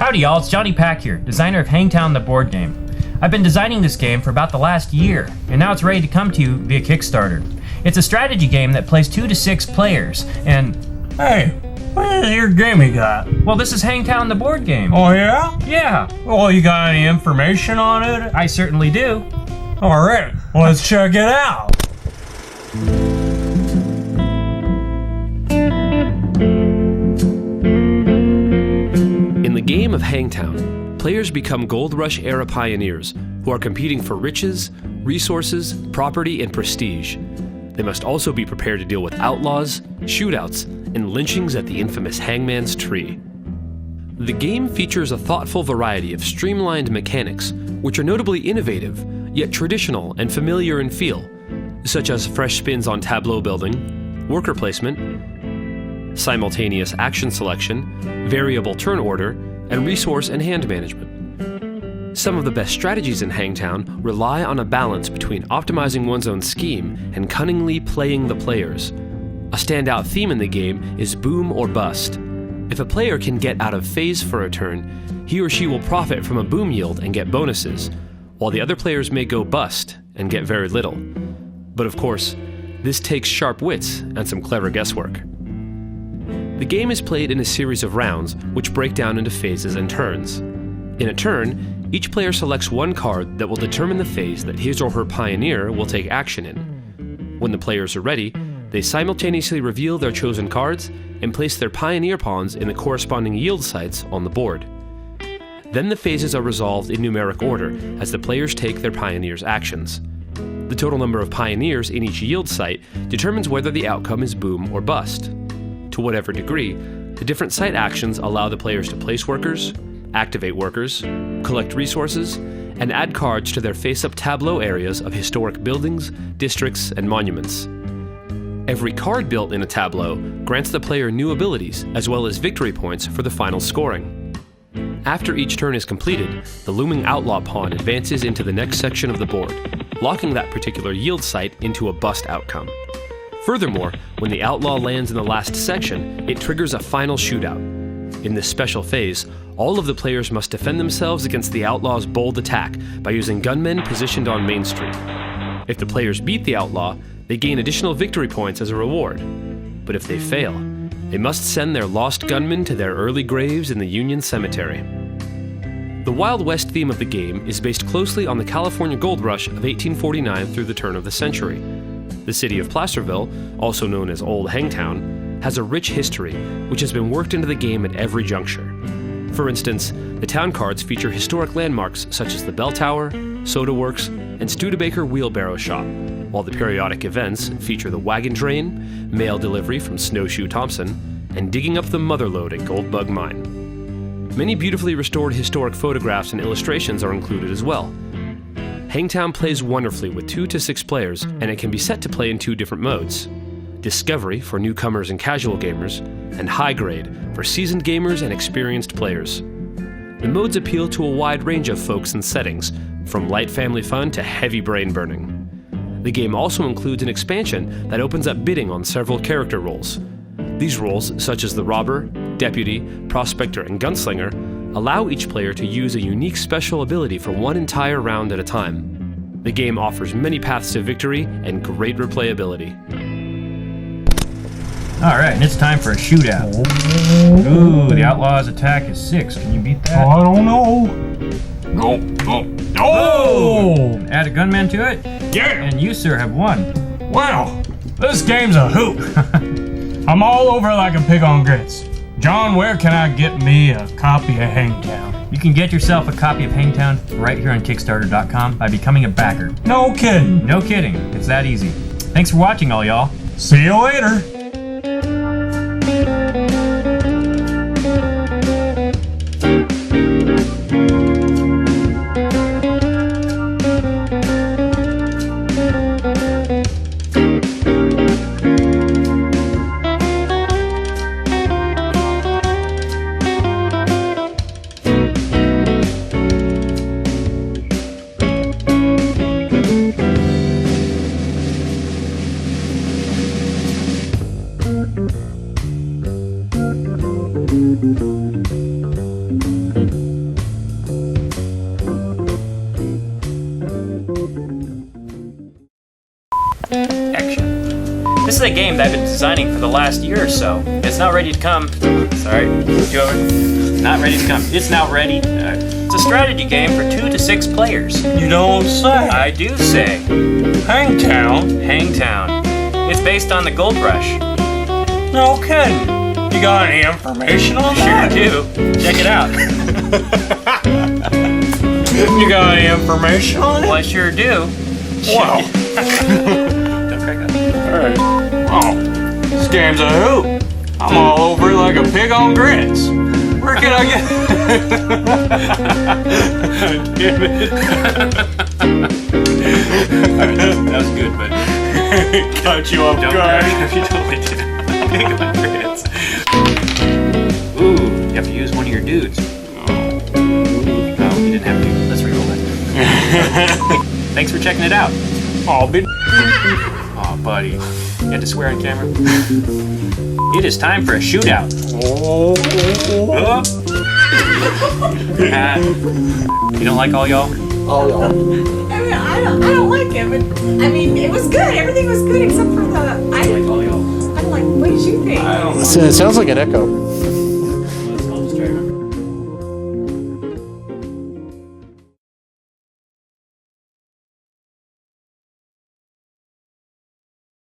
Howdy y'all, it's Johnny Pack here, designer of Hangtown the board game. I've been designing this game for about the last year, and now it's ready to come to you via Kickstarter. It's a strategy game that plays 2 to 6 players, and... Hey, what is your game you got? Well, this is Hangtown the board game. Oh yeah? Yeah. Well, you got any information on it? I certainly do. Alright, let's check it out. In the game of Hangtown, players become Gold Rush-era pioneers who are competing for riches, resources, property, and prestige. They must also be prepared to deal with outlaws, shootouts, and lynchings at the infamous Hangman's Tree. The game features a thoughtful variety of streamlined mechanics, which are notably innovative, yet traditional and familiar in feel, such as fresh spins on tableau building, worker placement, simultaneous action selection, variable turn order, and resource and hand management. Some of the best strategies in Hangtown rely on a balance between optimizing one's own scheme and cunningly playing the players. A standout theme in the game is boom or bust. If a player can get out of phase for a turn, he or she will profit from a boom yield and get bonuses, while the other players may go bust and get very little. But of course, this takes sharp wits and some clever guesswork. The game is played in a series of rounds, which break down into phases and turns. In a turn, each player selects one card that will determine the phase that his or her pioneer will take action in. When the players are ready, they simultaneously reveal their chosen cards and place their pioneer pawns in the corresponding yield sites on the board. Then the phases are resolved in numeric order as the players take their pioneers' actions. The total number of pioneers in each yield site determines whether the outcome is boom or bust. To whatever degree, the different site actions allow the players to place workers, activate workers, collect resources, and add cards to their face-up tableau areas of historic buildings, districts, and monuments. Every card built in a tableau grants the player new abilities as well as victory points for the final scoring. After each turn is completed, the looming outlaw pawn advances into the next section of the board, locking that particular yield site into a bust outcome. Furthermore, when the outlaw lands in the last section, it triggers a final shootout. In this special phase, all of the players must defend themselves against the outlaw's bold attack by using gunmen positioned on Main Street. If the players beat the outlaw, they gain additional victory points as a reward. But if they fail, they must send their lost gunmen to their early graves in the Union Cemetery. The Wild West theme of the game is based closely on the California Gold Rush of 1849 through the turn of the century. The city of Placerville, also known as Old Hangtown, has a rich history, which has been worked into the game at every juncture. For instance, the town cards feature historic landmarks such as the Bell Tower, Soda Works, and Studebaker Wheelbarrow Shop, while the periodic events feature the wagon train, mail delivery from Snowshoe Thompson, and digging up the mother lode at Goldbug Mine. Many beautifully restored historic photographs and illustrations are included as well. Hangtown plays wonderfully with 2 to 6 players, and it can be set to play in 2 different modes: Discovery for newcomers and casual gamers, and High Grade for seasoned gamers and experienced players. The modes appeal to a wide range of folks and settings, from light family fun to heavy brain burning. The game also includes an expansion that opens up bidding on several character roles. These roles, such as the Robber, Deputy, Prospector, and Gunslinger, allow each player to use a unique special ability for one entire round at a time. The game offers many paths to victory and great replayability. Alright, and it's time for a shootout. Ooh, the outlaw's attack is 6. Can you beat that? I don't know. Go. Oh! Add a gunman to it? Yeah! And you, sir, have won. Wow, this game's a hoot. I'm all over like a pig on grits. John, where can I get me a copy of Hangtown? You can get yourself a copy of Hangtown right here on Kickstarter.com by becoming a backer. No kidding. No kidding, it's that easy. Thanks for watching, all y'all. See you later. is a game that I've been designing for the last year or so. It's not ready to come. Sorry, not ready to come. It's now ready. It's a strategy game for 2 to 6 players. You don't say. I do say. Hangtown? Hangtown. It's based on the Gold Rush. No kidding. You got any information on that? Sure do. Check it out. You got any information on it? Well, I sure do. Wow. Don't crack up. Alright. Oh, this game's a hoot. I'm all over it like a pig on grits. Where can I get... Damn it. That was good, but Cut you off don't guard. crack. You totally did. Pig on grits. Ooh, you have to use one of your dudes. No, you didn't have to. Let's reroll that. Thanks for checking it out. Oh, bitch. Aw, buddy. You had to swear on camera? It is time for a shootout. Oh. You don't like all y'all? I mean, I don't like it, but I mean, it was good. Everything was good except for the. Like all y'all? I'm like, what did you think? It sounds like an echo.